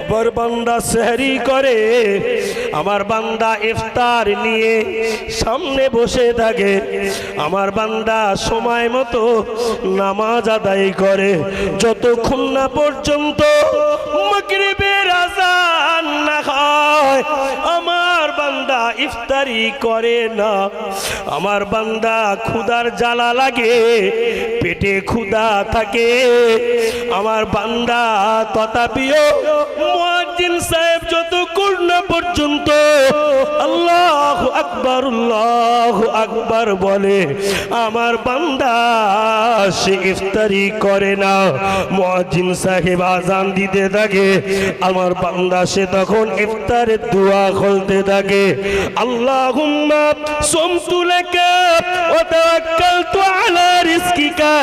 আমার বান্দা সেহরি করে, আমার বান্দা ইফতার নিয়ে সামনে বসে থাকে, আমার বান্দা সময় মতো নামাজ আদায় করে, যতক্ষণ না পর্যন্ত মাগরিবের আযান না হয় আমার বান্দা ইফতারি করে না। আমার বান্দা ক্ষুধার জ্বালা লাগে, পেটে ক্ষুধা থাকে, আমার বান্দা তথাপিও মুয়াজ্জিন সাহেব যতক্ষণ না পর্যন্ত আল্লাহু আকবার বলে আমার বান্দা সে ইফতারি করে না। মুয়াজ্জিন সাহেব আযান দিতে থাকে, আমার বান্দা সে তখন ইফতারের দোয়া বলতে থাকে, আল্লাহুম্মা সুমতু লাকা ওয়া তাওয়াক্কালতু আলা রিজকিকা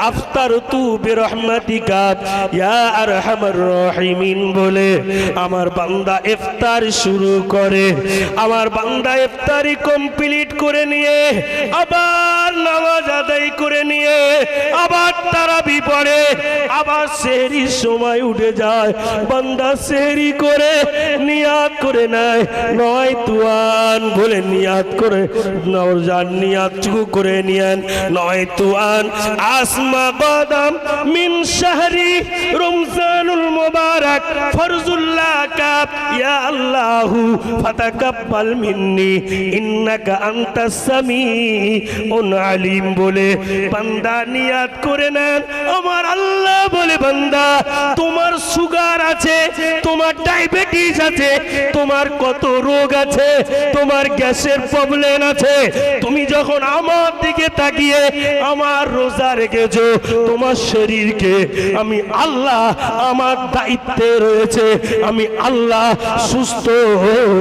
আফতারতু বিরহমাতিকা ইয়া আরহামার রাহিমিন বলে আমার বান্দা ইফতার শুরু করে। আমার বান্দা ইফতারি কমপ্লিট করে নিয়ে আবার নামাজ আদায় করে নিয়ে আবার তারাবি পড়ে, আবার সেহরির সময় উঠে যায়, বান্দা সেহরি করে নিয়াত করে নেয়, নয় তুয়ান বলে নিয়াত করে নওজান নিয়াত চুকু করে নিয়েন, নয় তুয়ান আসমা বাদাম মিন শাহরি রমজানুল মুবারক ফরজুল্লাহ কাব ইয়া আল্লাহু ফাতাকাব্বাল মিন্নি ইন্নাকা আনতাস সামিউন আলিম বলে বান্দা নিয়াত করে নেন। আমার আল্লাহ বলে বান্দা তোমার সুগার আছে, তোমার ডায়াবেটিস আছে, তোমার কত রোগ আছে, তোমার গ্যাসের প্রবলেম আছে, তুমি যখন আমার দিকে তাকিয়ে আমার রোজা রেখেছো, তোমার শরীরকে আমি আল্লাহ আমার দায়িত্বে রয়েছে, আমি আল্লাহ সুস্থ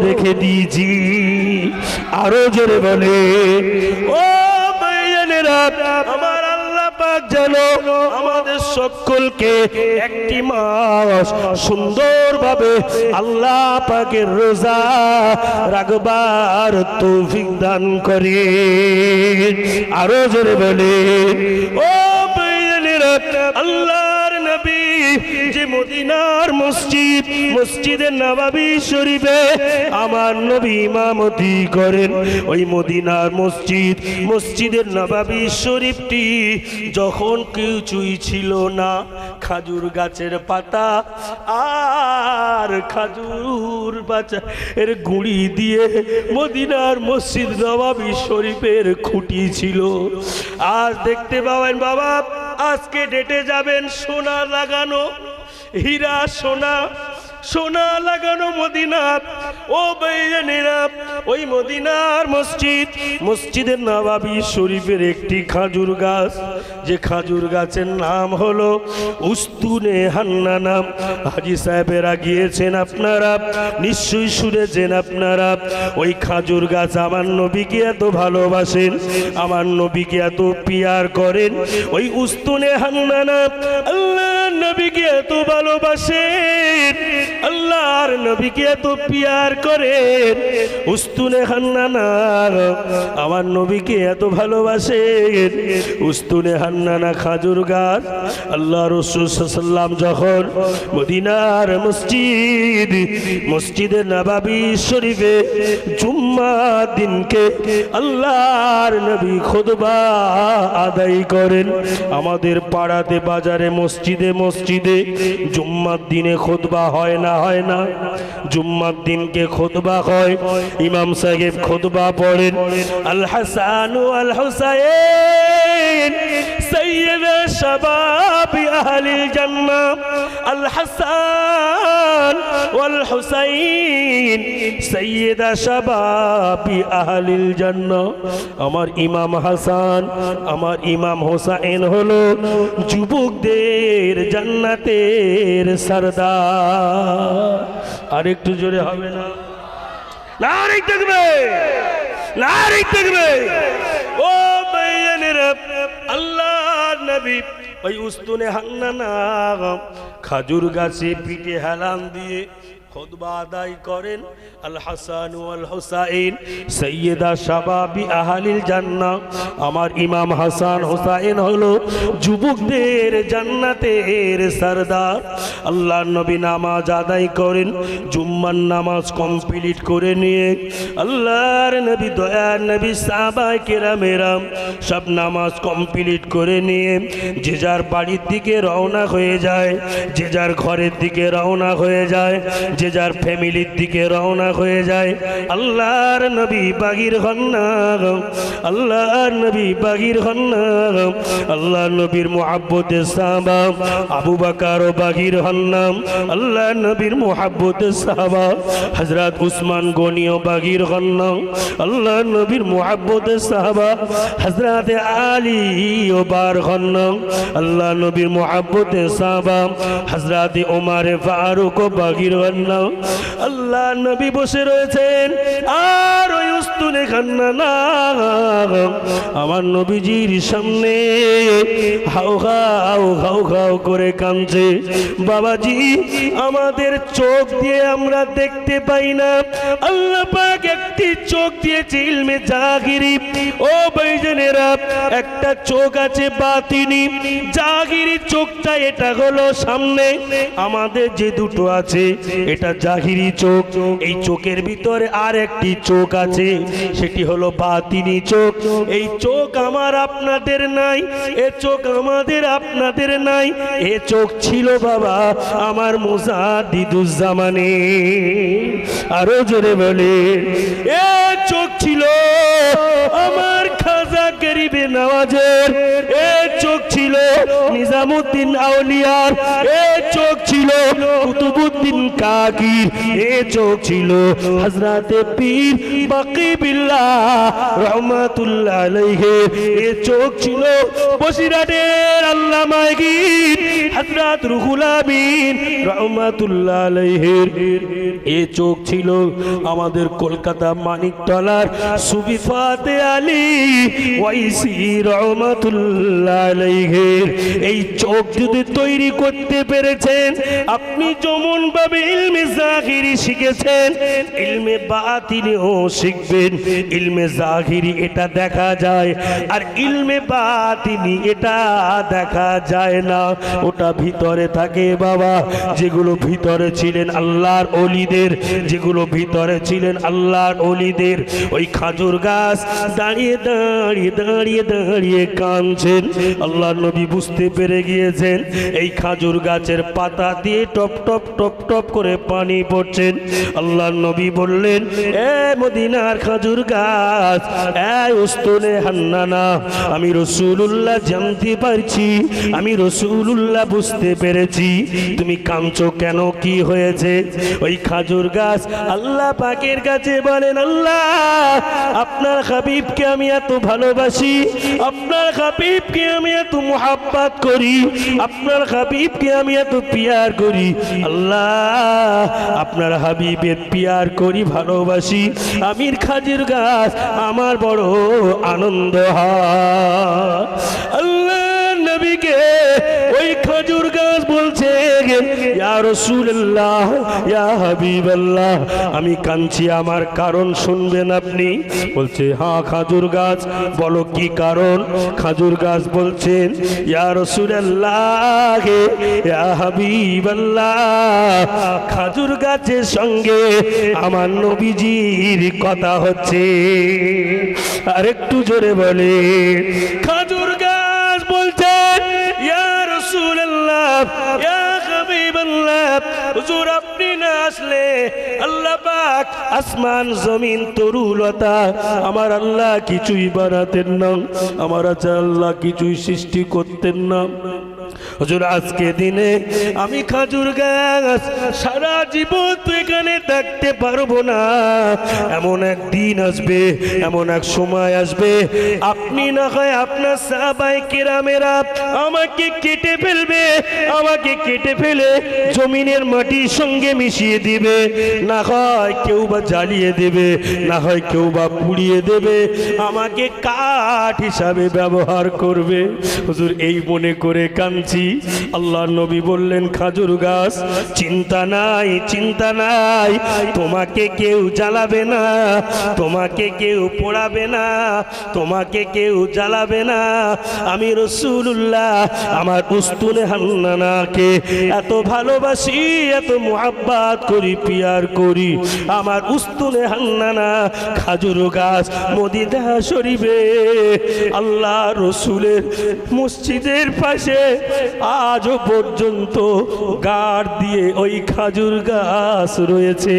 রেখে দিয়েছি। আরো জোরে বলে ও ভাইজানেরা, আমার আল্লাহ পাক যেন আমাদের সকলকে একটি মাস সুন্দরভাবে আল্লাহ পাকের রোজা রাখবার তৌফিক দান করে। আরো জোরে বলে ও ভাইজানেরা, আল্লাহর নবী যে মদিনার মসজিদে নববী শরীফে আমার নবী ইমামতি করেন, ওই মদিনার মসজিদের নববী শরীফটি যখন কিছুই ছিল না, খাজুর গাছের পাতা আর খাজুর এর গুঁড়ি দিয়ে মদিনার মসজিদ নববী শরীফের খুঁটি ছিল। আজ দেখতে পাবেন বাবা, আজকে ডেটে যাবেন সোনা লাগানো, হীরা সোনা লাগানো মদিনা। ও ভাইজানেরা, ওই মদিনার মসজিদের নববী শরীফের একটি খাজুর গাছ, যে খাজুর গাছের নাম হলো উস্তুনে হান্নানা। হাজী সাহেবেরা গিয়েছেন, আপনারা নিশ্চয়ই শুনেছেন আপনারা। ওই খাজুর গাছ আমার নবীকে এত ভালোবাসেন, আমার নবীকে এত পিয়ার করেন, ওই উস্তুনে হান্নানা আল্লাহ নবীকে এত ভালোবাসেন, আল্লাহর নবীকে এত পিয়ার করেন, উস্তুনে হান্নানা আমার নবীকে এত ভালোবাসেন। উস্তুনে হান্নানা খাজুর গাছ আল্লাহ রাসূল সাল্লাল্লাহু আলাইহি ওয়াসাল্লাম যখন মদিনার মসজিদে নববী শরীফে জুম্মার দিনকে আল্লাহর নবী খুতবা আদায় করেন। আমাদের পাড়াতে বাজারে মসজিদে জুম্মার দিনে খুতবা হয় না, জুম্মার দিনকে খুতবা হয়, ইমাম সাহেব খুতবা পড়েন, আল হাসান ওয়াল হুসাইন সাইয়্যিদা শাবাবি আহলিল জান্নাহ, আল হাসান ওয়াল হুসাইন সাইয়্যিদা শাবাবি আহলিল জান্নাহ। আমার ইমাম হাসান, আমার ইমাম হোসেন হলো যুবকদের জান্নাতের সরদার। আর একটু জোরে হবে না? নারে তাকবীর। ও ভাইজানেরা, আল্লাহর নবী ওই উস্তুনে হান্নানা খাজুর গাছে পিঠে হেলান দিয়ে খুতবা আদায় করেন আল হাসান ওয়াল হুসাইন সাইয়্যিদা শাবাবি আহলিল জান্নাহ। আমার ইমাম হাসান হুসাইন হলো যুবকদের জান্নাতের সরদার। আল্লাহর নবী নামাজ আদায় করেন, জুম্মার নামাজ কমপ্লিট করে নিয়ে আল্লাহর নবী দয়ার নবী সাহাবায়ে কেরামেরা সব নামাজ কমপ্লিট করে নিয়ে যে যার বাড়ির দিকে রওনা হয়ে যায়, যে যার ঘরের দিকে রওনা হয়ে যায়, যে যার ফ্যামিলির দিকে রওনা হয়ে যায়। আল্লাহর নবী বাগির হন না, আল্লাহর নবী বাগির হন না। আল্লাহর নবীর মুহাব্বতে সাহাবা আবু বকর বাগির হন না, আল্লাহর নবীর মুহাব্বতে সাহাবা হযরত উসমান গনিও বাগির হন না, আল্লাহর নবীর মুহাব্বতে সাহাবা হযরত আলী ও বার হন না, আল্লাহর নবীর মুহাব্বতে সাহাবা হযরত ওমর ফারুক বাগির হন না। আল্লাহ নবী বসে রয়েছেন আর ওই উস্তুনে কান্না না, আমার নবীজির সামনে হাউ হাউ হাউ হাউ করে কাঁদছে। বাবাজি, আমাদের চোখ দিয়ে আমরা দেখতে পাই না, আল্লাহ পাক একটি চোখ দিয়েছে ইলমে জাহিরি। ও ভাইজানেরা, একটা চোখ আছে বাতিনি। জাহিরি চোখটা এটা হলো সামনে, আমাদের যে দুটো আছে এটা জাহিরি চোখ। এই চোখের ভিতরে আর একটি চোখ আছে, সেটি হলো বাতিনি চোখ। এই চোখ আমার আপনাদের নাই, এ চোখ আমাদের আপনাদের নাই। এ চোখ ছিল বাবা আমার মুজাদ্দিদুজ্জামানে। আরো জোরে বলে, এ চোখ ছিল আমার খাজা গরিবে নওয়াজের, এ চোখ ছিল নিজামুদ্দিন আউলিয়ার, এ চোখ ছিল কুতুবুদ্দিন কাকির, এ চোখ ছিল হযরতে পীর বাকি বিল্লাহ রহমাতুল্লাহ আলাইহি, এ চোখ ছিল বসিরহাটের আল্লামা গীর হযরত রুহুল আমিন রহমাতুল্লাহ আলাইহি, এ চোখ ছিল আমাদের কলকাতা মানিকতলার সুফি ফাতে আলী ওয়াইসি রহমাতুল্লাহ আলাইহি। এই চোখ যদি তৈরি করতে পেরেছেন আপনি, যেমন ভাবে ইলমে জাহিরি শিখেছেন ইলমে বাতিনিও শিখবেন। ইলমে জাহিরি এটা দেখা যায়, আর ইলমে বাতিনি এটা দেখা যায় না, ওটা ভিতরে থাকে বাবা। যেগুলো ভিতরে ছিলেন আল্লাহর ওলিদের, যেগুলো ভিতরে ছিলেন আল্লাহর ওলিদের, ওই খাজুর গাছ দাঁড়িয়ে দাঁড়িয়ে দাঁড়িয়ে দাঁড়িয়ে কাঁদছেন। আল্লাহর নবী বুঝতে পেরে গিয়েছেন এই খাজুর গাছের পাতা দিয়ে টপ টপ টপ টপ করে পানি পড়ছেন। আল্লাহর নবী বললেন, এ মদিনার খাজুর গাছ, এ উস্তুনে হান্নানা, আমি রাসূলুল্লাহ জানতে পারছি, আমি রাসূলুল্লাহ বুঝতে পেরেছি তুমি কাঁদছো কেন, কি হয়েছে? ওই খাজুর গাছ আল্লাহ পাকের কাছে বলেন, আল্লাহ আপনার হাবিবকে আমি এত ভালোবাসি, আপনার হাবিবকে আমি এত মুহাব্বত করি, আপনার হাবিবকে আমি এত পিয়ার করি। আল্লাহ আপনার হাবিবের পিয়ার করি, ভালোবাসি। আমির খাজুর গাছ আমার বড় আনন্দ হয়। আল্লাহ নবীকে ওই খাজুর গাছ বলছে, ইয়া রাসূলুল্লাহ, ইয়া হাবিবাল্লাহ, আমি কাঁদছি, আমার কারণ শুনবেন আপনি? বলছে, হ্যাঁ খাজুর গাছ বলো কি কারণ? খাজুর গাছ বলছেন, ইয়া রাসূলুল্লাহ, ইয়া হাবিবাল্লাহ, খাজুর গাছের সঙ্গে আমার নবীজির কথা হচ্ছে। আরেকটু জোরে বলে, খাজুর গাছ বলছেন, ইয়া রাসূলুল্লাহ, ইয়া হাবিবাল্লাহ, হুজুর আপনি না আসলে আল্লাহ পাক আসমান জমিন তরুলতা আমার আল্লাহ কিছুই বানাতেন না, আমার আল্লাহ কিছুই সৃষ্টি করতেন না। হুজুর আজকে দিনে আমি খাজুর গাছ সারা জীবন তো এখানে থাকতে পারবো না। এমন এক দিন আসবে, এমন এক সময় আসবে, আপনি না হয় আপনার সাহাবায়ে কেরামেরা আমাকে কেটে ফেলবে, আমাকে কেটে ফেলে জমিনের মাটির সঙ্গে মিশিয়ে দিবে, না হয় কেউ বা জ্বালিয়ে দেবে, না হয় কেউ বা পুড়িয়ে দেবে, আমাকে কাঠ হিসাবে ব্যবহার করবে। হুজুর এই মনে করে কাঁদছি, আল্লাহ নবী বললেন খাজুর গাছ চিন্তা নাই, চিন্তা নাই, তোমাকে কেউ জ্বালাবে না, তোমাকে কেউ পোড়াবে না, তোমাকে কেউ জ্বালাবে না। আমি রাসূলুল্লাহ আমার উস্তুনে হান্নানাকে এত ভালোবাসি, এত মুহাব্বত করি, পিয়ার করি। আমার উস্তুনে হান্নানা খাজুর গাছ মদিনা শরীফে আল্লাহ রসুলের মসজিদের পাশে আজও পর্যন্ত গাড় দিয়ে ওই খাজুর গাছ রয়েছে।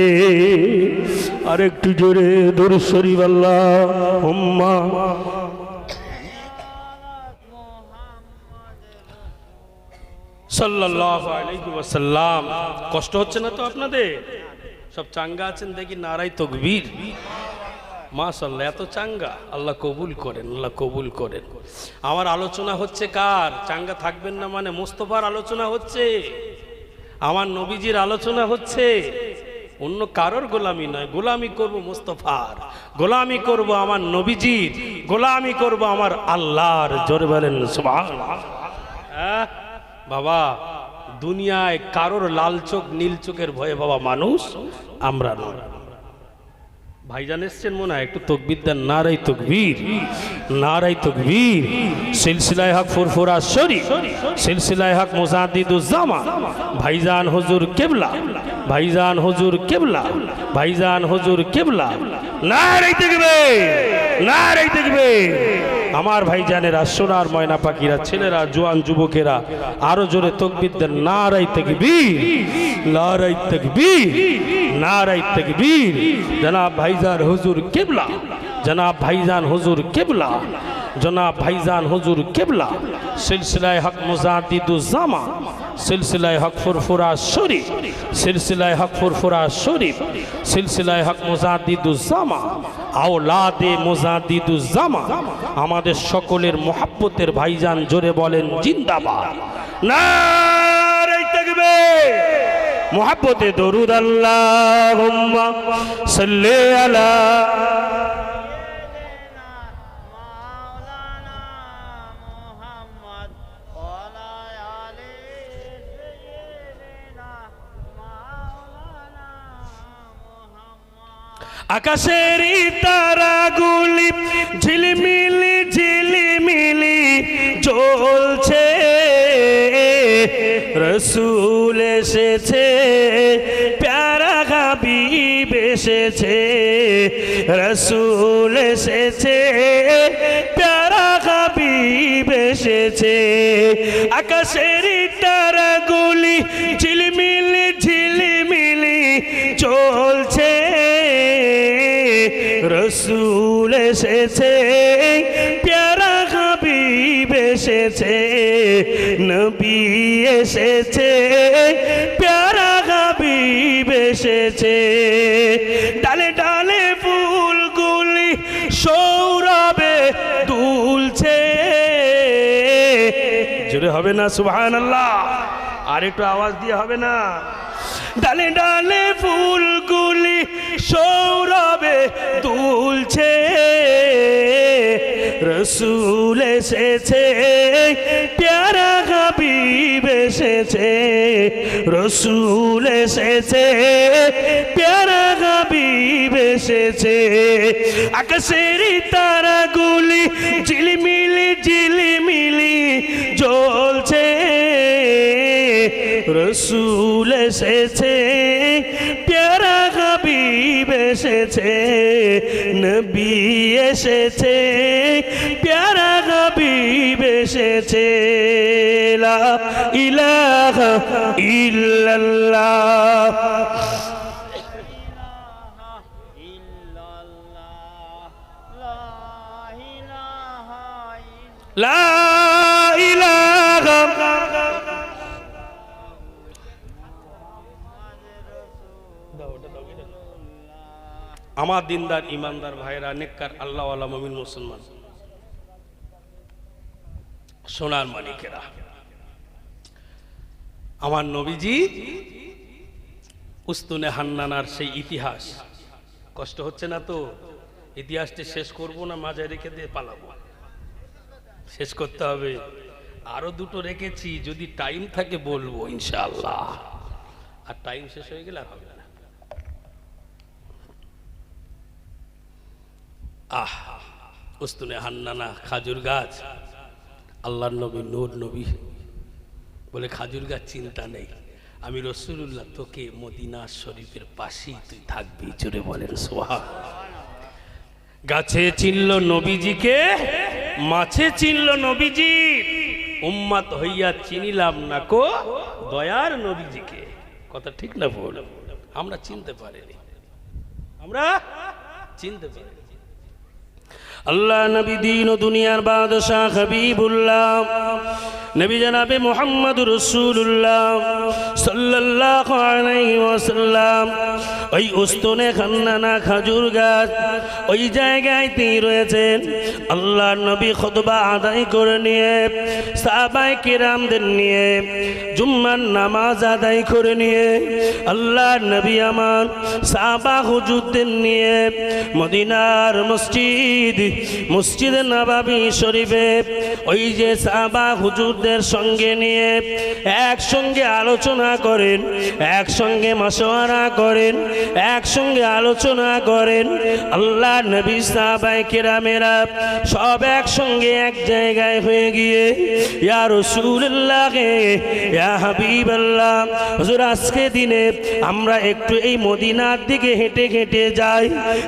আর একটু জোরে দরুদ শরীফ আল্লাহুম্মা সাল্লাল্লাহু আলাইহি ওয়াসাল্লাম। কষ্ট হচ্ছে না তো আপনাদের? সব চাঙ্গা আছেন দেখি, নারাই তাকবীর। মাশাআল্লাহ, এত চাঙ্গা, আল্লাহ কবুল করেন, আল্লাহ কবুল করেন। আমার আলোচনা হচ্ছে কার? চাঙ্গা থাকবেন না মানে মুস্তাফার আলোচনা হচ্ছে, আমার নবীজির আলোচনা হচ্ছে, অন্য কারোর গোলামি নয়। গোলামি করব মুস্তাফার, গোলামি করব আমার নবীজির, গোলামি করব আমার আল্লাহর। জোরে বলেন সুবহানাল্লাহ। বাবা, দুনিয়ায় কারোর লাল চোখ নীল চোখের ভয়ে বাবা মানুষ আমরা নয়। ভাইজান এসছেন মনে হয়, একটু তাকবীর দেন। নারাই তাকবীর, নারাই তাকবীর। সিলসিলায়ে হক ফুরফুরা শরীফ, সিলসিলায়ে হক মুজাদ্দিদুজ্জামান ভাইজান হুজুর কিবলা, ভাইজান হুজুর কিবলা, ভাইজান হুজুর কিবলা। নারাই তাকবীর, নারাই তাকবীর। আমার ভাইজানেরা, সোনার ময়না পাখিরা, ছেলেরা, জোয়ান যুবকেরা আরো জোরে তাকবীর দেন। নারাই তাকবীর, নারাই তাকবীর, নারাই তাকবীর। জনাব ভাইজান হুজুর কিবলা, জনাব ভাইজান হুজুর কিবলা, জনাব ভাইজান হুজুর কিবলা। সিলসিলায়ে হক মুজাদ্দিদুজ্জামান, সিলসিলায়ে হক ফুরফুরা শরীফ, সিলসিলায়ে হক ফুরফুরা শরীফ, সিলসিলায়ে হক মুজাদ্দিদুজ্জামান, আওলাদে মুজাদ্দিদুজ্জামান। আমাদের সকলের মুহাব্বতের ভাইজান, জোরে বলেন জিন্দাবাদ। নারে তাকবীর। মুহাব্বতে দরুদ আল্লাহুম্মা সাল্লি আলা আকাশের তারাগুলি ঝিলিমিলি ঝিলিমিলি জ্বলছে, রসূল এসেছে, প্যারা হাবিব এসেছে, রসূল এসেছে, প্যারা হাবিব এসেছে। আকাশের তারাগুলি ঝিলিমিলি ঝিলিমিলি জ্বলছে, রসূল এসেছে, প্যারা হাবিব এসেছে, নবী এসেছে, প্যারা হাবিব এসেছে। ডালে ডালে ফুলগুলি সৌরভে দুলছে। জোরে হবে না সুবহানাল্লাহ? আর একটু আওয়াজ দিয়ে হবে না? ডালে ডালে ফুলগুলি সৌরভে দুলছে, রসূল এসেছে, প্যারা হাবিব এসেছে, রসূল এসেছে, প্যারা হাবিব এসেছে। আকাশের তারাগুলি ঝিলিমিলি ঝিলিমিলি জ্বলছে, রসূল এসেছে, প্যারা হাবিব এসেছে, নবী এসেছে, প্যারা হাবিব এসেছে। লা ইলাহা ইল্লাল্লাহ, লা ইলাহা। আমার দিনদার ইমানদার ভাইরা, নেককার আল্লাহওয়ালা মুমিন মুসলমান, সোনার মানিকেরা, আমার নবীজি উস্তুনে হান্নানার সেই ইতিহাস, কষ্ট হচ্ছে না তো? ইতিহাসটি শেষ করব না মাঝে রেখে দিয়ে পালাবো? শেষ করতে হবে। আরো দুটো রেখেছি, যদি টাইম থাকে বলবো ইনশাআল্লাহ, আর টাইম শেষ হয়ে গেলে আর হবে না। উস্তুনে হান্নানা খাজুর গাছ, আল্লাহর নবী নূর নবী বলে খাজুর গাছ চিন্তা নেই, আমি রাসূলুল্লাহ তোকে মদিনা শরীফের পাশেই তুই থাকবি। জোরে বলেন সুবহানাল্লাহ। গাছে চিনল নবীজিকে, মাছে চিনল নবীজি, উম্মত হইয়া চিনিলাম না কো দয়ার নবীজিকে। কথা ঠিক না বল? আমরা চিনতে পারিনি, আমরা চিনতে পারিনি। আল্লাহ নবী দিন ও দুনিয়ার বাদশাহ হাবিবুল্লাহ নবী জনাবে মুহাম্মদুর রাসূলুল্লাহ সাল্লাল্লাহু আলাইহি ওয়াসাল্লাম ওই উস্তুনে খান্নানা খাজুর গাছ ওই জায়গায়তেই রয়েছেন। আল্লাহ নবী খুতবা আদায় করে নিয়ে সাহাবায়ে কিরামদের নিয়ে জুম্মার নামাজ আদায় করে নিয়ে আল্লাহ নবী আমার সাহাবা হুজুরদের নিয়ে মদিনার মসজিদে নববী শরীফে ওই যে সাহাবা হুজুরদের সঙ্গে নিয়ে একসঙ্গে আলোচনা করেন, একসঙ্গে মাশওয়ারা করেন, একসঙ্গে আলোচনা করেন। আল্লাহ নবী সাহাবায়ে কেরামেরা সব একসঙ্গে এক জায়গায় হয়ে গিয়ে ইয়া রাসূলুল্লাহ ইয়া হাবিবাল্লাহ হুজুর আজকে দিনে আমরা একটু এই মদিনার দিকে হেঁটে হেঁটে যাই,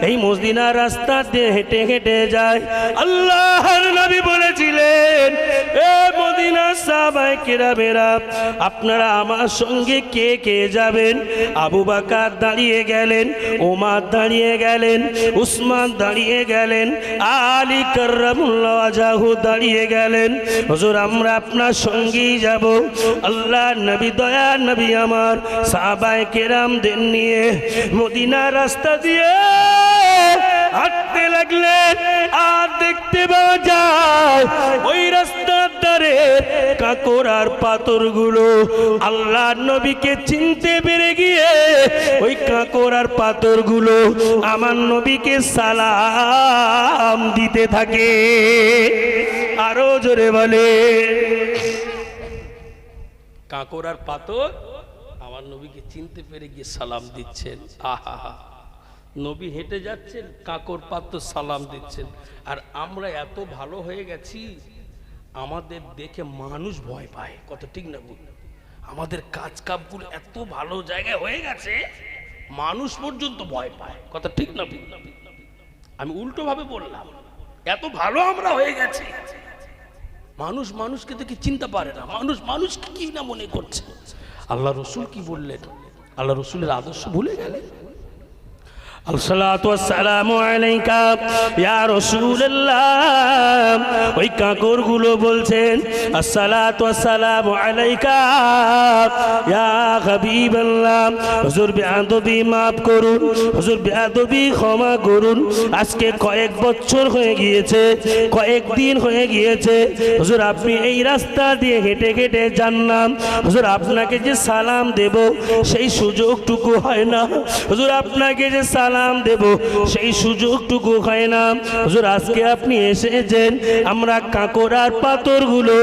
এই মদিনার রাস্তা দিয়ে হেঁটে হেঁটে যাই। আল্লাহর নবী বলেছিলেন এ মদিনার সাহাবায়ে কেরামেরা আপনারা আমার সঙ্গে কে কে যাবেন? আবু বকর দাঁড়িয়ে গেলেন, ওমর দাঁড়িয়ে গেলেন, উসমান দাঁড়িয়ে গেলেন, আলী কাররামুল্লাহু ওয়াজহু দাঁড়িয়ে গেলেন। হুজুর আমরা আপনার সঙ্গেই যাব। আল্লাহ নবী দয়া নবী আমার সাহাবায়ে কেরামদের নিয়ে মদিনার রাস্তা দিয়ে হাঁটতে লাগলেন। আর দেখতে পাওয়া যায় ওই রাস্তার ধারে কাকর আর পাথরগুলো আল্লাহ নবীকে চিনতে পেরে গিয়ে ওই কাকর আর পাথরগুলো আমার নবীকে সালাম দিতে থাকে। আরো জোরে বলে কাকর আর পাথর আমার নবীকে চিনতে পেরে গিয়ে সালাম দিচ্ছেন। আহা, নবী হেঁটে যাচ্ছেন, কাকর পাত্র সালাম দিচ্ছেন। আর আমরা এত ভালো হয়ে গেছি, আমাদের দেখে মানুষ ভয় পায়। কত ঠিক না? আমাদের কাজ কাপগুলো এত ভালো জায়গায় হয়ে গেছে, মানুষ পর্যন্ত ভয় পায়। কথা ঠিক না? আমি উল্টো ভাবে বললাম, এত ভালো আমরা হয়ে গেছি, মানুষ মানুষকে দেখে চিনতে পারে না, মানুষ মানুষকে কি না মনে করছে। আল্লাহ রসুল কি বললেন? আল্লাহ রসুলের আদর্শ ভুলে গেলেন। আসসালাতু ওয়াসসালামু আলাইকা ইয়া রাসূলুল্লাহ। ওই কাকরগুলো বলছেন আসসালাতু ওয়াসসালামু আলাইকা ইয়া হাবিবাল্লাহ। হুজুর বেয়াদবি মাফ করুন, হুজুর বেয়াদবি ক্ষমা করুন। আজকে কয়েক বছর হয়ে গিয়েছে, কয়েকদিন হয়ে গিয়েছে হুজুর আপনি এই রাস্তা দিয়ে হেঁটে হেঁটে যান না। হুজুর আপনাকে যে সালাম দেব সেই সুযোগটুকু হয় না। হুজুর আপনাকে যে সালাম দেব সেই সুযোগটুকু হয় না। হুজুর আজকে আপনি এসেছেন, আমরা কাকর আর পাথরগুলো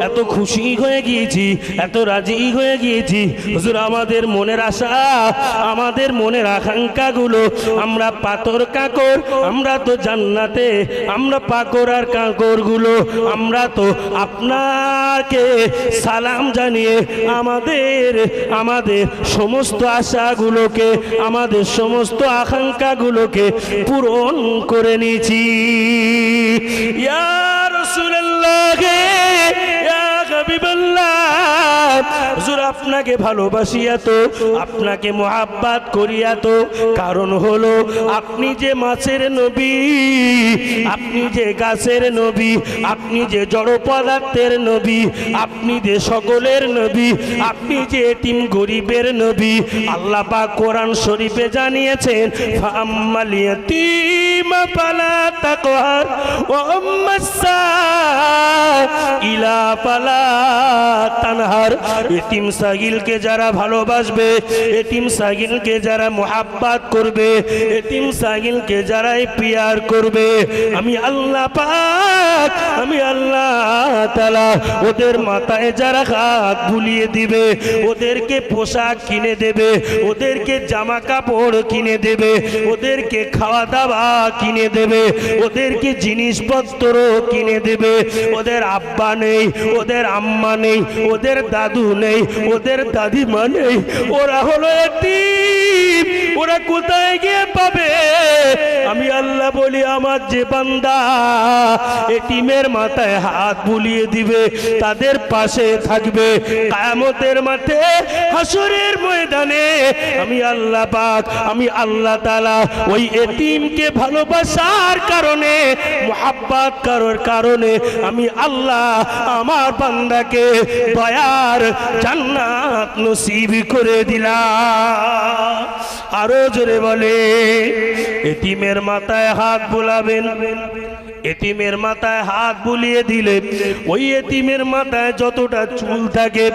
এত খুশি হয়ে গিয়েছি, এত রাজি হয়ে গিয়েছি। হুজুর আমাদের মনের আশা, আমাদের মনের আকাঙ্ক্ষাগুলো, আমরা পাথর কাকর, আমরা তো জান্নাতে, আমরা পাকর আর কাকরগুলো আমরা তো আপনাকে সালাম জানিয়ে আমাদের সমস্ত আশাগুলোকে, আমাদের সমস্ত আকাঙ্ক্ষাগুলোকে পূরণ করে নিয়েছি। ইয়া রাসূলুল্লাহ ইয়া হাবিবাল্লাহ হুজুর আপনাকে ভালোবাসি এত, আপনাকে মুহাব্বত করি এত, কারণ হলো আপনি যে মাছের নবী, আপনি যে গাছের নবী, আপনি যে জড় পদার্থের নবী, আপনি যে সকলের নবী, আপনি যে এতিম গরিবের নবী। আল্লাহ পাক কোরআন শরীফে জানিয়েছেন ফাআম্মাল ইয়াতীমা ফালা তাকওয়ার ওয়া আম্মাস সাইলা ফালা তানহার। এতিম সাগিলকে যারা ভালোবাসবে, এতিম সাগিলকে যারা মুহাব্বত করবে, এতিম সাগিলকে যারা পিয়ার করবে, আমি আল্লাহ পাক, আমি আল্লাহ তাআলা ওদের মাথায় যারা হাত বুলিয়ে দিবে, ওদেরকে পোশাক কিনে দেবে, ওদেরকে জামা কাপড় কিনে দেবে, ওদেরকে খাওয়া দাওয়া কিনে দেবে, ওদেরকে জিনিসপত্র কিনে দেবে। ওদের আব্বা নেই, ওদের আম্মা নেই, ওদের দাদু নেই, ওদের দাদিমা নেই, ওরা হলো এতিম। ওরা কোথায় গিয়ে পাবে? আমি আল্লাহ বলি, আমার যে বান্দা এতিমের মাথায় হাত বুলিয়ে দিবে, তাদের পাশে থাকবে কিয়ামতের মাঠে, হাসরের ময়দানে, আমি আল্লাহ পাক, আমি আল্লাহ তাআলা ওই এতিমকে ভালোবাসার কারণে, মুহাব্বত করার কারণে আমি আল্লাহ আমার বান্দাকে দয়ার জান্নাত নসিব করে দিলাম। আরো জোরে বলে, এতিমের মাথায় হাত বুলাবেন, এতিমের মাথায় হাত বুলিয়ে দিলে ওই এতিমের মাথায় যতটা চুল থাকে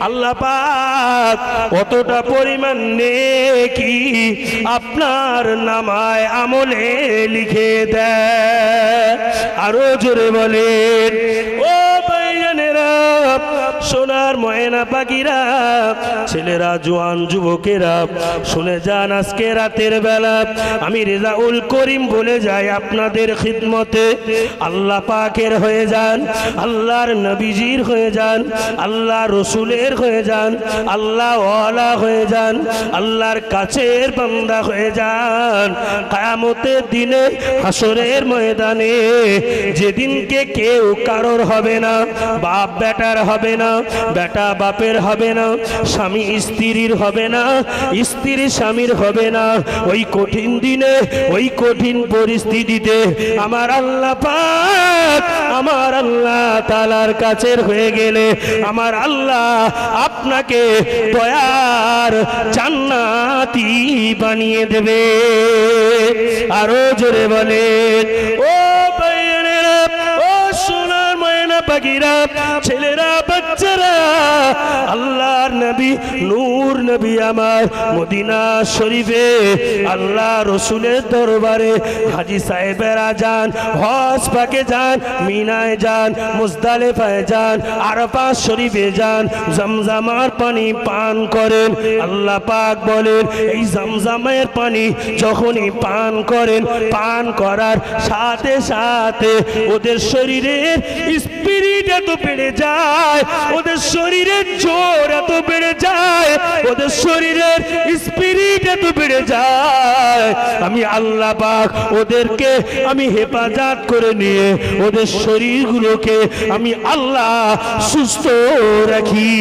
আল্লাহ পাক অতটা পরিমাণ নেকি আপনার নামায় আমলে লিখে দেয়। আরো জোরে বলেন, ও ভাইজানেরা, সোনার ময়না পাখিরা, ছেলেরা, জোয়ান যুবকেরা, শুনে যান, আজকে রাতের বেলা আমি রেজাউল করিম বলে যাই আপনাদের খিদমতে। আল্লাহ পাকের হয়ে যান, আল্লাহর নবীজির হয়ে যান, আল্লাহ রসুলের হয়ে যান, আল্লাহ ওয়ালা হয়ে যান, আল্লাহর কাছের বান্দা হয়ে যান। কিয়ামতের দিনে, হাসরের ময়দানে, যেদিনকে কেউ কারোর হবে না, বাপ বেটার হবে না, বেটা বাপের হবে না, স্বামী স্ত্রীর হবে না, স্ত্রী স্বামীর হবে না, ওই কঠিন দিনে, ওই কঠিন পরিস্থিতিতে আমার আল্লাহ পাক, আমার আল্লাহ তাআলার কাছের হয়ে গেলে আমার আল্লাহ আপনাকে দয়ার জান্নাতি বানিয়ে দেবে। আরো জোরে বলেন, ও ভাইয়েরা, ও সোনার ময়না পাখিরা, ছেলেরা, বাচ্চারা, আল্লাহর নবী, নূর নবী আমার মদিনা শরীফে আল্লাহ রসুলের দরবারে হাজী সাহেবেরা যান, হজ পাকে যান, মিনায় যান, মুজদালিফায় যান, আরাফাত শরীফে যান, জমজমার পানি পান করেন। আল্লাহ পাক বলেন, এই জমজমের পানি যখনই পান করেন, পান করার সাথে সাথে ওদের শরীরের স্পিরিট এত বেড়ে যায়, ওদের শরীরের জোর এত বেড়ে যায়, ওদের শরীরের স্পিরিট এত বেড়ে যায়, আমি আল্লাহ পাক ওদেরকে আমি হেফাজত করে নিয়ে ওদের শরীরগুলোকে আমি আল্লাহ সুস্থ রাখি।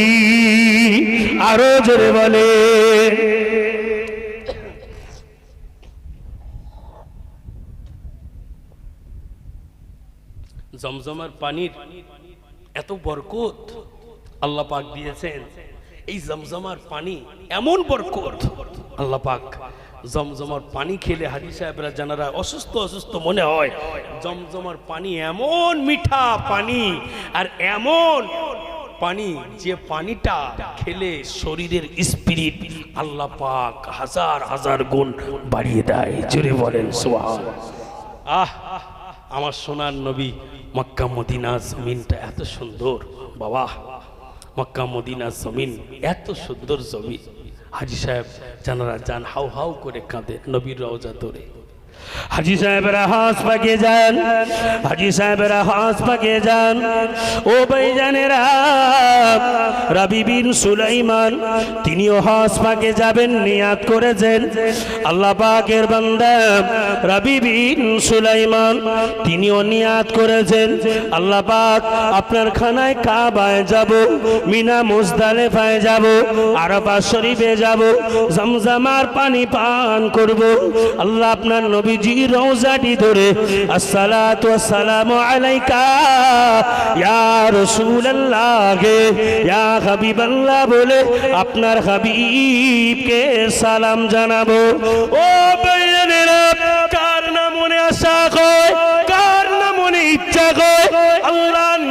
আরো জোরে বলে, জমজমের পানির এত বরকত আল্লাহ পাক দিয়েছেন। এই জমজমার পানি এমন বরকত, আল্লাহ পাক জমজমার পানি খেলে হাজী সাহেবরা জানারা অসুস্থ অসুস্থ মনে হয়, জমজমার পানি এমন মিঠা পানি, আর এমন পানি যে পানিটা খেলে শরীরের স্পিরিট আল্লাহ পাক হাজার হাজার গুণ বাড়িয়ে দেয়। জোরে বলেন সুবহানাল্লাহ। আমার সোনার নবী, মক্কা মদিনা জমিনটা এত সুন্দর বাবা, মক্কা মদিনা জমিন এত সুন্দর জমিন। হাজী সাহেব জানারা যান, হাউ হাউ করে কাঁদে নবীর রওজা ধরে। হাজী সাহেবরা হজ পাকে যান, হাজী সাহেবরা হজ পাকে যান। ও ভাইজানেরা, রাবি বিন সুলাইমান তিনিও হজ পাকে যাবেন, নিয়াত করেছেন। আল্লাহ পাকের বান্দা রাবি বিন সুলাইমান তিনিও নিয়াত করেছেন, আল্লাহ পাক আপনার খানায় কাবায় যাব, মিনা মুজদালিফায় যাব, আরাফাত শরীফে যাব, জমজমার পানি পান করব। আল্লাহ আপনার নবী জি রওজাটি ধরে আসসালাতু ওয়াসসালামু আলাইকা ইয়া রাসূলুল্লাহ, ইয়া হাবিবাল্লাহ বলে আপনার হাবিবকে সালাম জানাবো। ও ভাইয়েরা, কার না মনে আশা হয়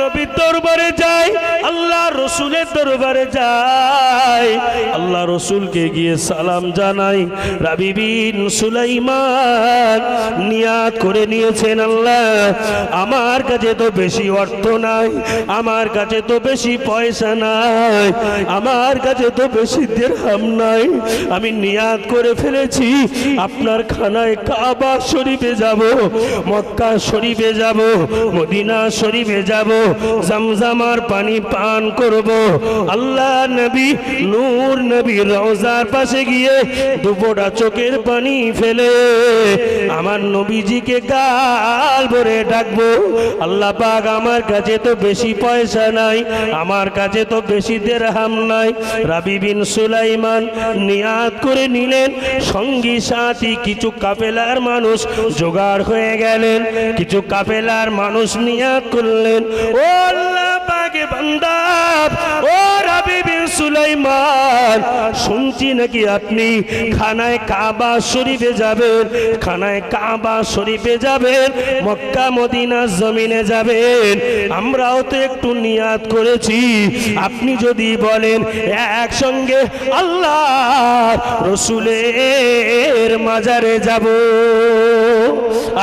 নবীর দরবারে যায়, আল্লাহ রসুলের দরবারে যায়, আল্লাহ রসুলকে গিয়ে সালাম জানাই। রাবি বিন সুলাইমান নিয়াত করে নিয়েছেন, আল্লাহ আমার কাছে তো বেশি অর্থ নাই, আমার কাছে তো বেশি পয়সা নাই, আমার কাছে তো বেশি দিরহাম নাই, আমি নিয়াত করে ফেলেছি আপনার খানায় কাবা শরীফে যাব, মক্কা শরীফে যাব, মদিনা শরীফে যাব, জমজমার পানি পান করব। আল্লাহ নবী নূর নবী রওজার পাশে গিয়ে দুপোটা চোখের পানি ফেলে আমার নবীজিকে গাল ভরে ডাকবো, আল্লাহ পাক আমার কাছে তো বেশি পয়সা নাই, আমার কাছে তো বেশি দিরহাম নাই। রাবি বিন সুলাইমান নিয়াত করে নিলেন, সঙ্গী সাথী কিছু কাফেলার মানুষ জোগাড় হয়ে গেলেন, কিছু কাফেলার মানুষ নিয়াত করলেন, ও আল্লাহ পাকের বান্দা, ও রাবি বিন সুলাইমান, শুনছি নাকি আপনি খানায় কাবা শরীফে যাবেন, খানায় কাবা শরীফে যাবেন, মক্কা মদিনা জমিনে যাবেন, আমরাও তো একটু নিয়াত করেছি, আপনি যদি বলেন একসঙ্গে আল্লাহ রসুলের মাজারে যাব,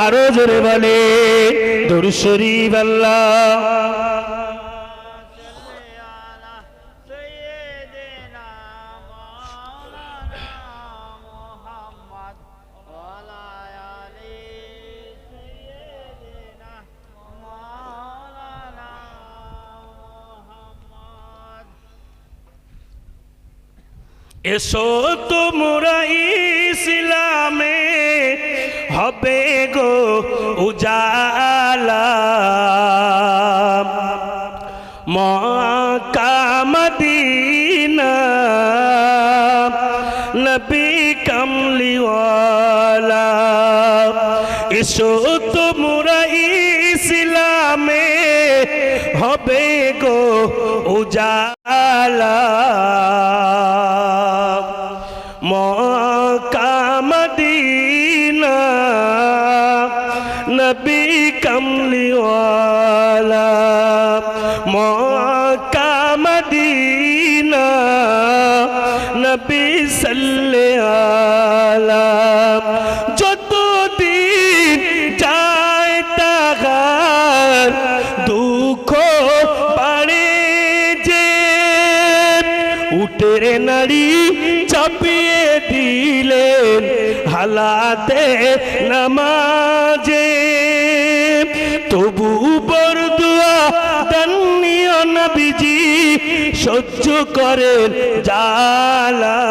আরো জোরে বলে দরুদ শরীফ আল্লাহ। এসো তোমরা ইসলামে হবে গো উজালা, মক্কা মদিনা নবী কামলিওয়ালা। এসো তোমরা ইসলামে হবে গো উজালা, মক্কা মদিনা নবী কামলিওয়ালা, মক্কা মদিনা নবী সাল্লাল্লাহু আলা। যতদিন যায় তাহার দুঃখ বাড়ে যে, উটের নাড়ি চাপিয়ে দিলেন হালাতে নামাজে, তবু বরদুয়া দানিও নবীজি সহ্য করেন জালা,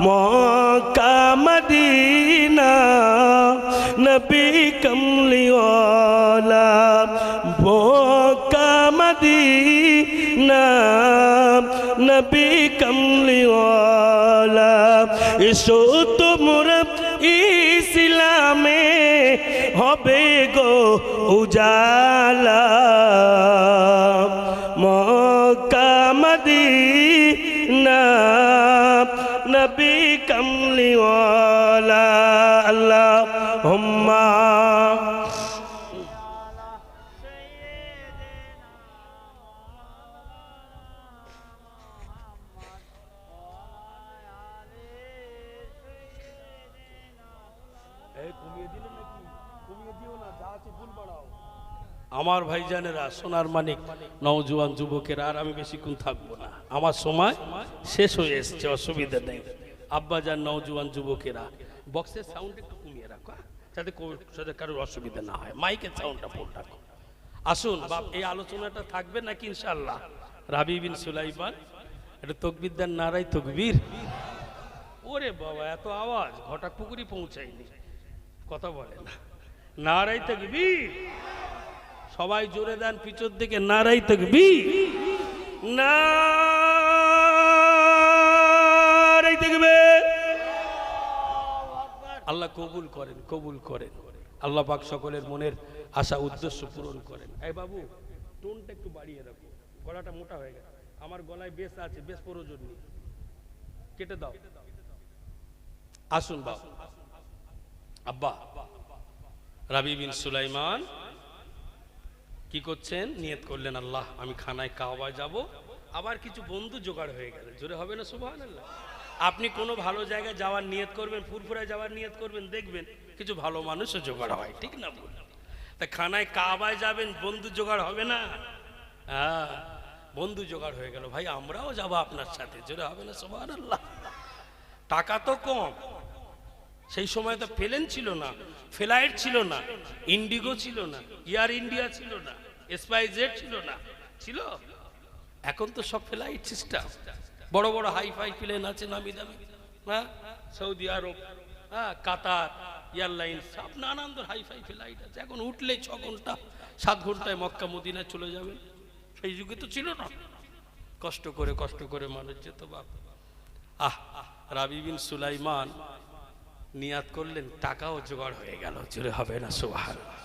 মক্কা মদিনা নবী কামলিওয়ালা, মক্কা মদিনা নবী কামলিওয়ালা। এসো তোমরা ইসলামে হবে গো উজালা, মক্কা মদিনা নবী কামলিওয়ালা। আল্লাহুম্মা আমার ভাইজানেরা, সোনার মানিক, নওজোয়ান যুবকেরা, আর আমি বেশিক্ষণ থাকবো না, আমার সময় শেষ হয়ে এসছে, অসুবিধা নেই। আব্বাজান নওজোয়ান যুবকেরা, বক্সের সাউন্ড একটু কমিয়ে রাখো, যাতে কারোর অসুবিধা না হয়, মাইকের সাউন্ডটা ফুল রাখো। আসুন বাপ, এই আলোচনাটা থাকবে নাকি ইনশাআল্লাহ? রাবি বিন সুলাইমান এটা তকবীর দেন, নারাই তকবীর। ওরে বাবা, এত আওয়াজ ঘটা পুকুরি পৌঁছায়নি, কথা বলে না, নারাই তকবীর। সবাই জোরে দেন পিছর দিকে, নারাই তাকবীর, নারাই তাকবীর। আল্লাহ কবুল করেন, কবুল করেন। আল্লাহ পাক সকলের মনের আশা উদ্দেশ্য পূরণ করেন। এই বাবু, টোনটা একটু বাড়িয়ে রাখো, গলাটা মোটা হয়ে গেছে, আমার গলায় বেশ আছে, বেশ প্রয়োজন নেই, কেটে দাও। আসুন বাবু, আব্বা রাবি বিন সুলাইমান কি করছেন? নিয়ত করলেন আল্লাহ আমি খানায় কাবায় যাব। আবার কিছু বন্ধু জোগাড় হয়ে গেল, জোরে হবে না সুবহানাল্লাহ? আপনি কোনো ভালো জায়গায় যাওয়ার নিয়ত করবেন, ফুরফুরায় যাওয়ার নিয়ত করবেন, দেখবেন কিছু ভালো মানুষও জোগাড় হয়, ঠিক না বল? তা খানায় কাবায় যাবেন, বন্ধু জোগাড় হবে না? হ্যাঁ, বন্ধু জোগাড় হয়ে গেল, ভাই আমরাও যাবো আপনার সাথে, জোরে হবে না সুবহানাল্লাহ? টাকা তো কম, সেই সময় তো প্লেন ছিল না, ফ্লাইট ছিল না, ইন্ডিগো ছিল না, এয়ার ইন্ডিয়া ছিল না, স্পাইসজেট ছিল না, ছিল? এখন তো সব ফ্লাইট সিস্টেম, বড় বড় হাইফাই প্লেন আছে নামি দামি, হ্যাঁ, সৌদি আরব, হ্যাঁ, কাতার এয়ারলাইন্স, সব নানান হাইফাই ফ্লাইট আছে। এখন উঠলেই 6 ঘন্টা 7 ঘন্টায় মক্কা মদিনায় চলে যাবে। সেই যুগে তো ছিল না, কষ্ট করে মানুষ যেত বাপ। রাবি বিন সুলাইমান নিয়াত করলেন, টাকাও জোগাড় হয়ে গেল, জোরে হবে না সুবহানাল্লাহ?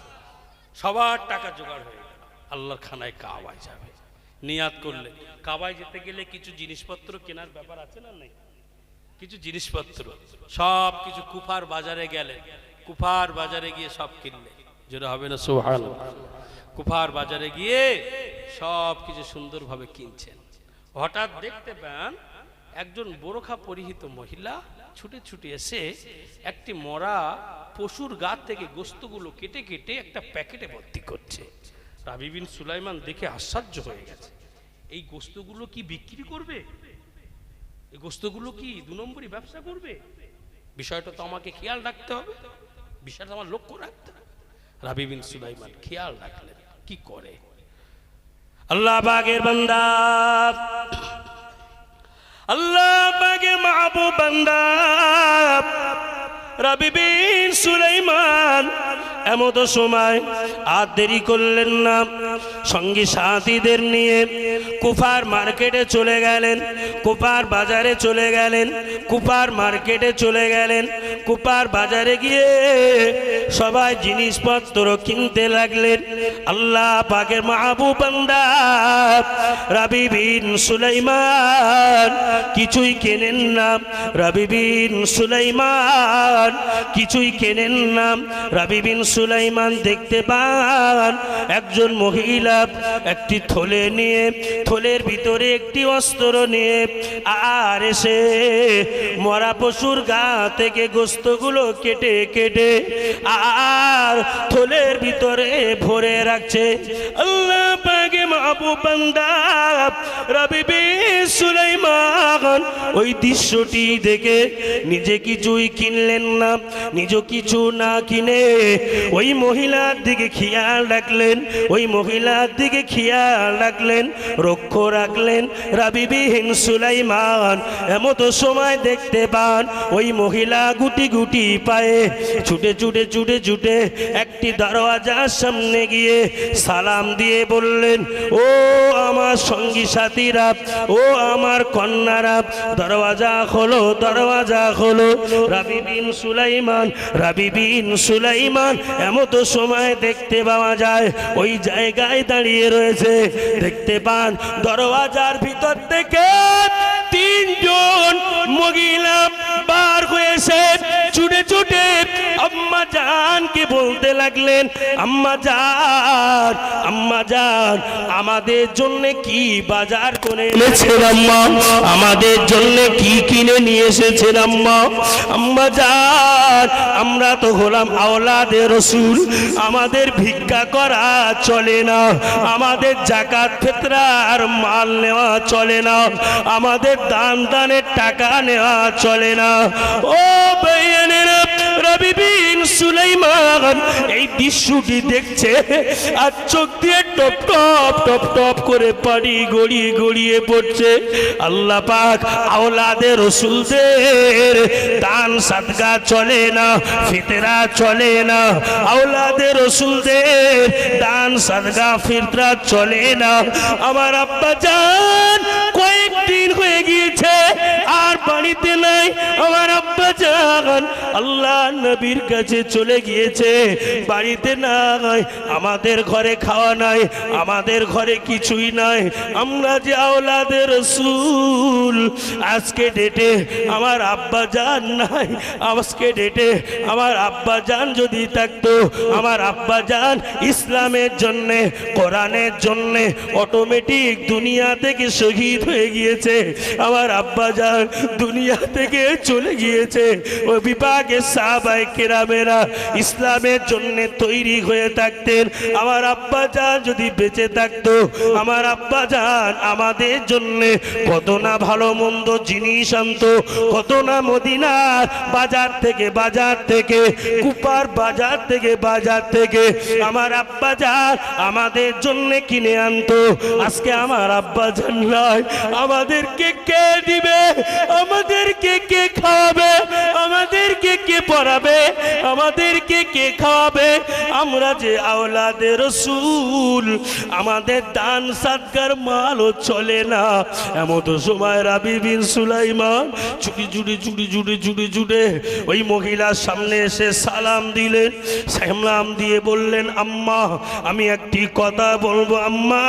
সবার টাকা জোগাড় হয়ে গেল, আল্লাহর খানায় কাবায় যাবে। নিয়াত করলেন, কাবায় যেতে গেলে কিছু জিনিসপত্র কেনার ব্যাপার আছে না? নাই, কিছু জিনিসপত্র সব কিছু কুফার বাজারে গেলে, কুফার বাজারে গিয়ে সব কিনলে, জোরে হবে না সুবহানাল্লাহ? কুফার বাজারে গিয়ে সব কিছু সুন্দরভাবে কিনছেন। হঠাৎ দেখতে পান একজন বোরখা পরিহিত মহিলা ছুটে ছুটে এসে একটি মরা পশুর গা থেকে গোস্তগুলো কেটে কেটে একটা প্যাকেটে ভর্তি করছে। রাবি বিন সুলাইমান দেখে আশ্চর্য হয়ে গেছে, এই গোস্তগুলো কি বিক্রি করবে? এই গোস্তগুলো কি 2 নম্বরই ব্যবসা করবে? বিষয়টা তো আমাকে খেয়াল রাখতে হবে, বিষয়টা আমার লক্ষ্য রাখতে হবে। রাবি বিন সুলাইমান খেয়াল রাখলেন, কি করে? আল্লাহ পাকের বান্দা, আল্লাহ পাকের মাহবুব বান্দা রাবি বিন সুলাইমান এমতো সময় আর দেরি করলেন না, সঙ্গী সাথীদের নিয়ে কুফার মার্কেটে চলে গেলেন, কুফার বাজারে চলে গেলেন, কুফার মার্কেটে চলে গেলেন। কুফার বাজারে গিয়ে সবাই জিনিসপত্র কিনতে লাগলেন। আল্লাহ পাকের মাহবুব বান্দা রাবি বিন সুলাইমান কিছুই কেনেন না, রাবি বিন সুলাইমান কিছুই কেনেন না। রাবি বিন সুলাইমান দেখতে পান একজন মহিলা একটি থলে নিয়ে, থলের ভিতরে একটি অস্ত্র নিয়ে আর এসে মরা পশুর গা থেকে গোস্তগুলো কেটে কেটে আর থলের ভিতরে ভরে রাখছে। আল্লাহ পাকে মাহবুব বান্দা রাবি বিন সুলাইমান ওই দৃশ্যটি দেখে নিজে কিছুই কিনলেন না, নিজ কিছু না কিনে ওই মহিলার দিকে খেয়াল রাখলেন, ওই মহিলার দিকে খেয়াল রাখলেন, রক্ষ রাখলেন। রাবি বিন সুলাইমান এমতো সময় দেখতে পান ওই মহিলা গুটি গুটি পায়ে ছুটে ছুটে ছুটে ছুটে একটি দরওয়াজার সামনে গিয়ে সালাম দিয়ে বললেন, ও আমার সঙ্গী সাথীরা, ও আমার কন্যারা, দরওয়াজা খোলো, দরওয়াজা খোলো। রাবি বিন সুলাইমান, রাবি বিন সুলাইমান এমতো সময় দেখতে পাওয়া যায় ওই জায়গায় দাঁড়িয়ে রয়েছে। দেখতে পান দরওয়াজার ভিতর থেকে 3 জন মহিলা বার হয়েছে, ছুটে ছুটে আম্মা জানকে বলতে লাগলেন, আম্মা জান, আম্মা জান, আমাদের জন্য কি বাজার করে এনেছেন আম্মা? আমাদের জন্য কি কিনে নিয়ে এসেছেন আম্মা? আম্মা জান, আমরা তো হলাম আওলাদে রাসূল, আমাদের ভিক্ষা করা চলে না, আমাদের যাকাত ফিতরার মাল নেওয়া চলে না, আমাদের দানের টাকা নেওয়া চলে না। ও ভাইয়েরা, রাবি বিন সুলাইমান এই দৃশ্যটি দেখছে আর চোখ দিয়ে টপ টপ টপ টপ করে পানি গড়িয়ে গড়িয়ে পড়ছে। আল্লাহ পাক আওলাদে রাসূলদের দান সাদকা চলে না, ফিতরা চলে না, আওলাদে রাসূলদের দান সাদকা ফিতরা চলে না। আমার আব্বা জান কয়েকদিন হয়ে গিয়েছে আর বাড়িতে নাই, আমার আব্বা জান আল্লাহ নবীর কাছে চলে গিয়েছে, বাড়িতে নাই, আমাদের ঘরে খাওয়া নাই, আমাদের ঘরে কিছুই নাই। আমরা যে আওলাদে রাসূল, আজকে ডেটে আমার আব্বা জান নাই, আজকে ডেটে আমার আব্বা জান যদি থাকতো, আমার আব্বা জান ইসলামের জন্যে, কোরআনের জন্যে অটোমেটিক দুনিয়া থেকে শহীদ হয়ে গিয়েছে। আমার আব্বা জান দুনিয়া থেকে চলে গিয়েছে। ও বিপাকে সাহাবায়ে কেরামেরা ইসলামের জন্যে তৈরি হয়ে থাকতেন। আমার আব্বা জান যদি বেঁচে থাকতো, আমার আব্বা জান আমাদের জন্যে কত না ভালো মন্দ জিনিস আনতো, কত না মদিনার বাজার থেকে কুপার বাজার থেকে আমার আব্বা জান আমাদের জন্য কিনে আনতো। আজকে আমার আব্বা জান নাই, আমাদেরকে কে দিবে, আমাদেরকে কে খাওয়াবে, আমাদেরকে কে পড়াবে, আমাদেরকে কে খাওয়াবে? আমরা যে আওলাদে রাসূল, আমাদের দান সাদকার মালও চলে না। এমন সময় রাবি বিন সুলাইমান জুড়ে ওই মহিলার সামনে এসে সালাম দিলেন। সালাম দিয়ে বললেন, আম্মা আমি একটি কথা বলবো, আম্মা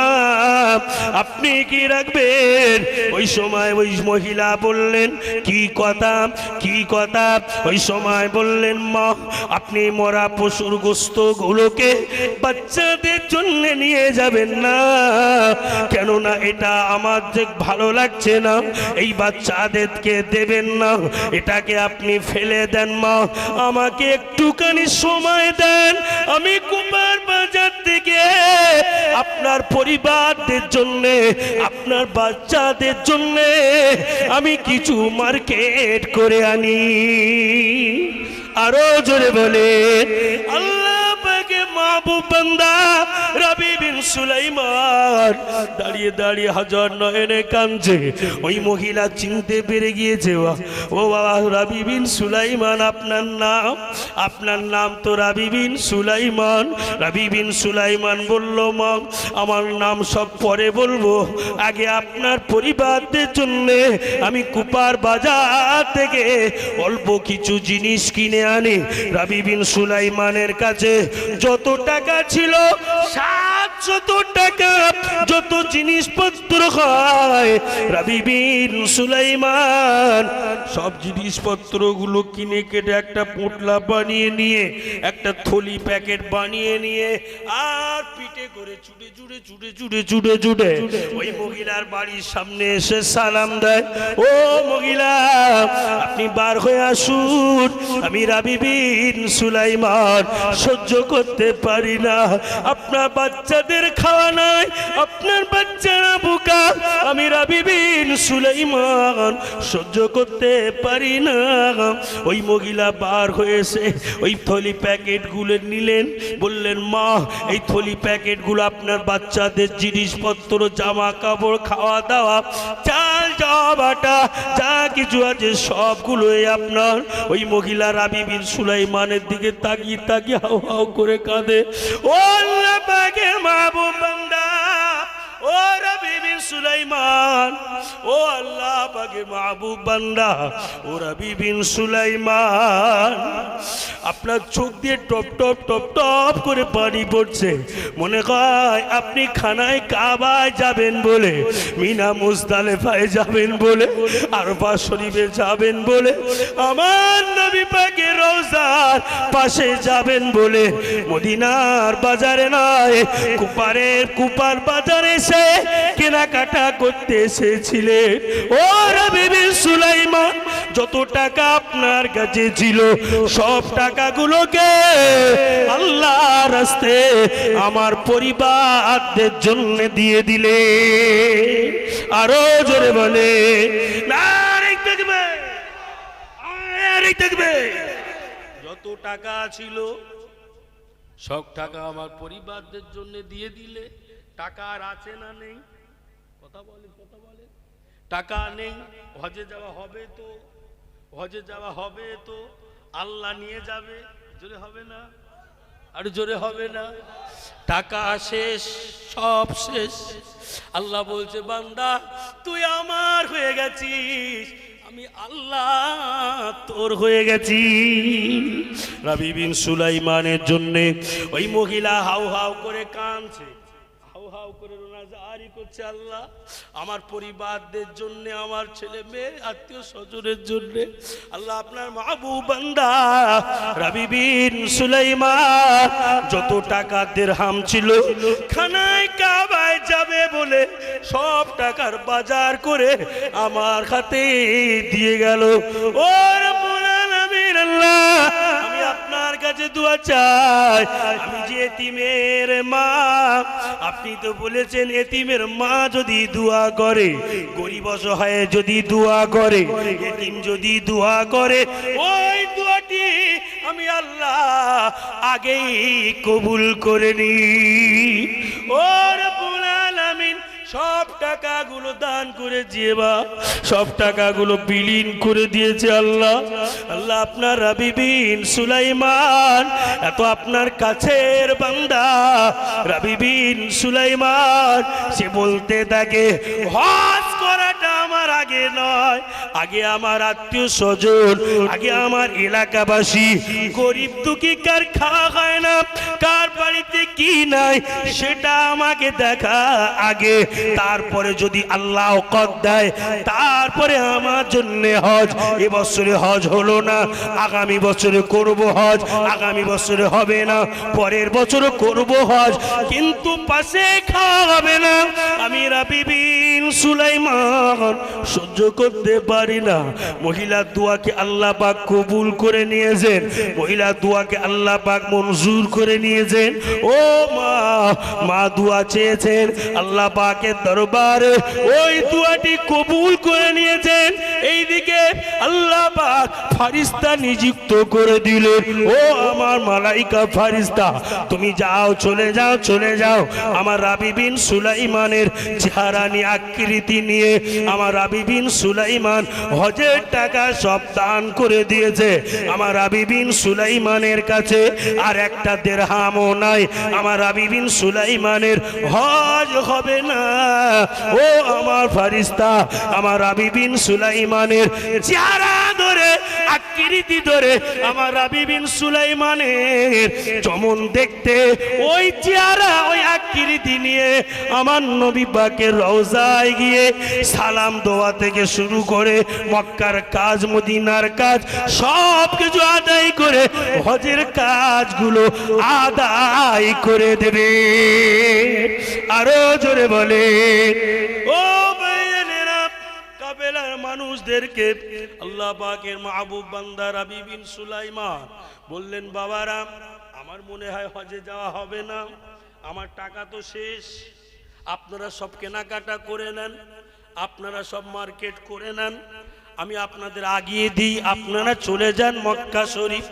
আপনি কি রাখবেন? ওই সময় ওই মহিলা বললেন, কি কথা, কি কথা? ওই সময় বললেন, মা আপনি মরা পশুর গোস্ত গুলোকে বাচ্চাদের জন্য নিয়ে যাবেন না, কেননা এটা আমার যে ভালো লাগছে না, এই বাচ্চাদেরকে দেবেন না, এটাকে আপনি ফেলে দেন। মা আমাকে একটুখানি সময় দেন, আমি কুমার বাজার থেকে আপনার পরিবারদের জন্য, আপনার বাচ্চাদের জন্য আমি কিছু মার্কেট করে আনি। আরো জোরে বলে আল্লাহ পাকে মাহবুব বান্দা রাবি বিন সুলাইমান দাঁড়িয়ে দাঁড়িয়ে হাজার নয়নে কাঁদছে। ওই মহিলা চিনতে পেরে গিয়েছে, ও বাবা রাবি বিন সুলাইমান আপনার নাম, আপনার নাম তো রাবি বিন সুলাইমান। রাবি বিন সুলাইমান বলল, মা আমার নাম সব পরে বলবো, আগে আপনার পরিবারদের জন্য আমি কুপার বাজার থেকে অল্প কিছু জিনিস কিনে আনি। রাবি বিন সুলাইমানের কাছে যত টাকা ছিল 700 টাকা, যত জিনিসপত্র হয়, রাবি বিন সুলাইমান সব জিনিসপত্রগুলো কিনে কেটে একটা পোটলা বানিয়ে নিয়ে, একটা থলি প্যাকেট বানিয়ে নিয়ে, আর পিঠে করে চুড়ে ওই মহিলার বাড়ির সামনে এসে সালাম দেয়, ও মহিলা আপনি বার হয়ে আসুন, আমি রাবি বিন সুলাইমান সহ্য করতে পারি না, আপনার বাচ্চাদের খাওয়া নাই, আপনার বাচ্চারা বোকা, আমি রাবি বিন সুলাইমান সহ্য করতে পারি না। ওই মহিলা বার হয়েছে ওই থলি প্যাকেটগুলো নিলেন, বললেন, মা এই থলি প্যাকেটগুলো আপনার বাচ্চাদের জিনিসপত্র, জামা কাপড়, খাওয়া দাওয়া, চাল আটা যা কিছু আছে সবগুলোই আপনার। ওই মহিলা রাবি বিন সুলাইমানের দিকে তাকিয়ে তাকিয়ে হাউ হাউ করে কাঁদে, ও আল্লাহ পাকের মাহবুব বান্দা, ও রাবি বিন সুলাইমান, ও আল্লাহ পাকের মাহবুব বান্দা, ও রাবি বিন সুলাইমান, আপনার চোখ দিয়ে টপ টপ টপ টপ করে পানি পড়ছে, মনে হয় আপনি খানায় কাবায় যাবেন বলে, মিনা মুজদালিফায় যাবেন বলে, আরফা শরীফে যাবেন বলে, আমার নবী পাকের রওজার পাশে যাবেন বলে, মদিনার বাজারে নয় কুপার বাজারে এসে কেনাকাটা করতে এসেছিলেন। ও রাবি বিন সুলাইমান, যত টাকা আপনার কাছে ছিল সব টাকাগুলোকে আল্লাহর রাস্তায় আমার পরিবারদের জন্য দিয়ে দিলে। আরো জোরে বলে নারে তাকবীর, নারে তাকবীর। যত টাকা ছিল সব টাকা আমার পরিবারদের জন্য দিয়ে দিলে। টাকা আর আছে না নেই? কথা বলে টাকা নেই, হজে যাওয়া হবে তো, হজে যাওয়া হবে তো, আল্লাহ নিয়ে যাবে, জোরে হবে না? আর জোরে হবে না? টাকা শেষ, সব শেষ। আল্লাহ বলছে, বান্দা তুই আমার হয়ে গেছিস, আমি আল্লাহ তোর হয়ে গেছি। রাবি বিন সুলাইমানের জন্য ওই মহিলা হাউ হাউ করে কাঁদছে, হাউ হাউ করে রোনাজারি করছে, আল্লাহ আমার পরিবারদের জন্য, আমার ছেলে মেয়ে আত্মীয় স্বজনের জন্য আল্লাহ আপনার মাহবুব বান্দা রাবি বিন সুলাইমান যত টাকা দিরহাম ছিল খানায় কাবায় যাবে বলে সব টাকার বাজার করে আমার হাতে দিয়ে গেল। ও রব্বুল আলামিন আল্লাহ, আমি আপনার কাছে দোয়া চাই, আমি যে এতিমের মা, আপনি তো বলেছেন এতিমের মা যদি দোয়া করে, গরিব অসহায় যদি দোয়া করে, এতিম যদি দোয়া করে, ওই দোয়াটি আমি আল্লাহ আগেই কবুল করে নি। ও রব্বুল আলামিন সব টাকাগুলো দান করে দিয়েবা, সব টাকাগুলো বিলীন করে দিয়েছে আল্লাহ। আল্লাহ আপনার রাবি বিন সুলাইমান এত আপনার কাছের বান্দা রাবি বিন সুলাইমান, সে বলতে থাকে হজ করাটা আমার আগে নয়, আগে আমার আত্মীয় স্বজন, আগে আমার এলাকাবাসী, গরিব দুঃখী কার খাওয়া হয় না, কার বাড়িতে কি নাই সেটা আমাকে দেখা আগে, তারপরে যদি আল্লাহ কদ দেয় তারপরে আমার জন্য হজ। এবছরে হজ হলো না, আগামী বছরে করব হজ, আগামী বছরে হবে না, পরের বছর করব হজ, কিন্তু পাশে খাওয়া হবে না। আমি রাবি বিন সুলাইমান সহ্য করতে পারি না। মহিলার দোয়াকে আল্লাহ পাক কবুল করে নিয়েছেন, মহিলার দোয়াকে আল্লাহ পাক মঞ্জুর করে নিয়েছেন। ও মা, মা দোয়া চেয়েছেন আল্লাহ পাকের দরবারে, ওই দোয়াটি কবুল করে নিয়েছেন। এইদিকে আল্লাহ পাক ফারিস্তা নিযুক্ত করে দিলেন, ও আমার মালাইকা ফারিস্তা, তুমি যাও, চলে যাও, চলে যাও। আমার রাবি বিন সুলাইমানের চেহারা নিয়ে, আকৃতি নিয়ে আমার রাবি বিন সুলাইমান হজের টাকা সব দান করে দিয়েছে। আমার রাবি বিন সুলাইমানের কাছে আর একটা দিরহামও নাই। আমার রাবি বিন সুলাইমানের হজ হবে না। ও আমার ফারিস্তা, আমার রাবি বিন সুলাইমানের চেহারা ধরে, আকৃতি ধরে, আমার রাবি বিন সুলাইমানের যেমন দেখতে ওই চেহারা ওই আকৃতি নিয়ে আমার নবী পাকের রওজায় গিয়ে সালাম দোয়া থেকে শুরু করে মক্কার কাজ, মদিনার কাজ সব কিছু আদায় করে হজের কাজগুলো আদায় করে দেবে। আরো জোরে বলে, ও ভাইয়েরা, কাফেলার মানুষদেরকে আল্লাহ পাকের মাহবুব বান্দা রাবি বিন সুলাইমান বললেন, বাবারা আমার মনে হয় হজে যাওয়া হবে না, আমার টাকা তো শেষ, আপনারা সব কেনাকাটা করে নেন, আপনারা সব মার্কেট করে নেন, আমি আপনাদের আগিয়ে দিই, আপনারা চলে যান মক্কা শরীফ,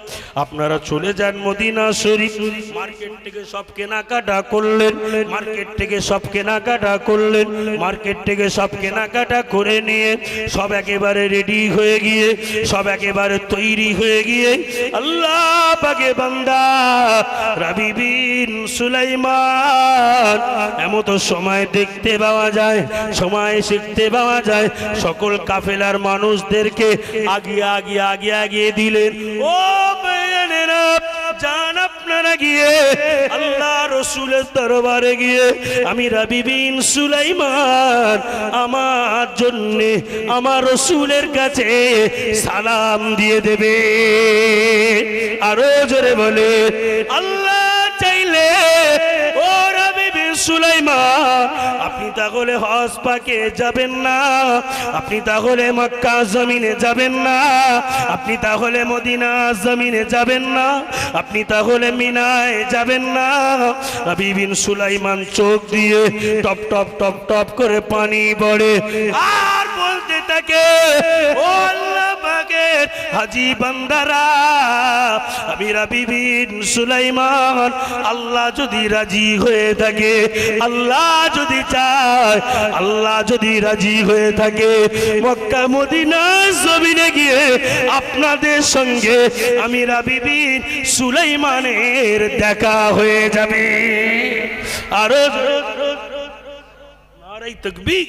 আপনারা চলে যান মদিনা শরীফ। মার্কেট থেকে সব কেনাকাটা করলেন, মার্কেট থেকে সব কেনাকাটা করলেন, মার্কেট থেকে সব কেনাকাটা করে নিয়ে সব একেবারে রেডি হয়ে গিয়ে, সব একেবারে তৈরি হয়ে গিয়ে আল্লাহ পাকে বান্দা রাবি বিন সুলাইমান এমত সময় দেখতে পাওয়া যায়, সময় শিখতে পাওয়া যায়, সকল কাফেলার মানুষদেরকে আগিয়ে দিলেন। ও বেয়ানেরা, যান আপনারা গিয়ে আল্লাহ রসুলের দরবারে গিয়ে আমি রাবি বিন সুলাইমান আমার জন্য আমার রসুলের কাছে সালাম দিয়ে দেবে। আরো জোরে বলে, আল্লাহ চাইলে ও রাবি বিন সুলাইমান আপনি তাহলে হজ পাকে যাবেন না, আপনি তাহলে মক্কা জমিনে যাবেন না, আপনি তাহলে মদিনা জমিনে যাবেন না, আপনি তাহলে মিনায় যাবেন না। রাবি বিন সুলাইমান চোখ দিয়ে টপ টপ টপ টপ করে পানি পড়ে আর বলতে থাকে, ও আল্লাহ পাকের হাজী বান্দারা, আমি রাবি বিন সুলাইমান আল্লাহ যদি রাজি হয়ে থাকে, আল্লাহ যদি চায়, আল্লাহ যদি রাজি হয়ে থাকে, মক্কা মদিনা জমিনে গিয়ে আপনাদের সঙ্গে আমি রাবি বিন সুলাইমানের দেখা হয়ে যাবে। আরো নারায়ে তাকবীর।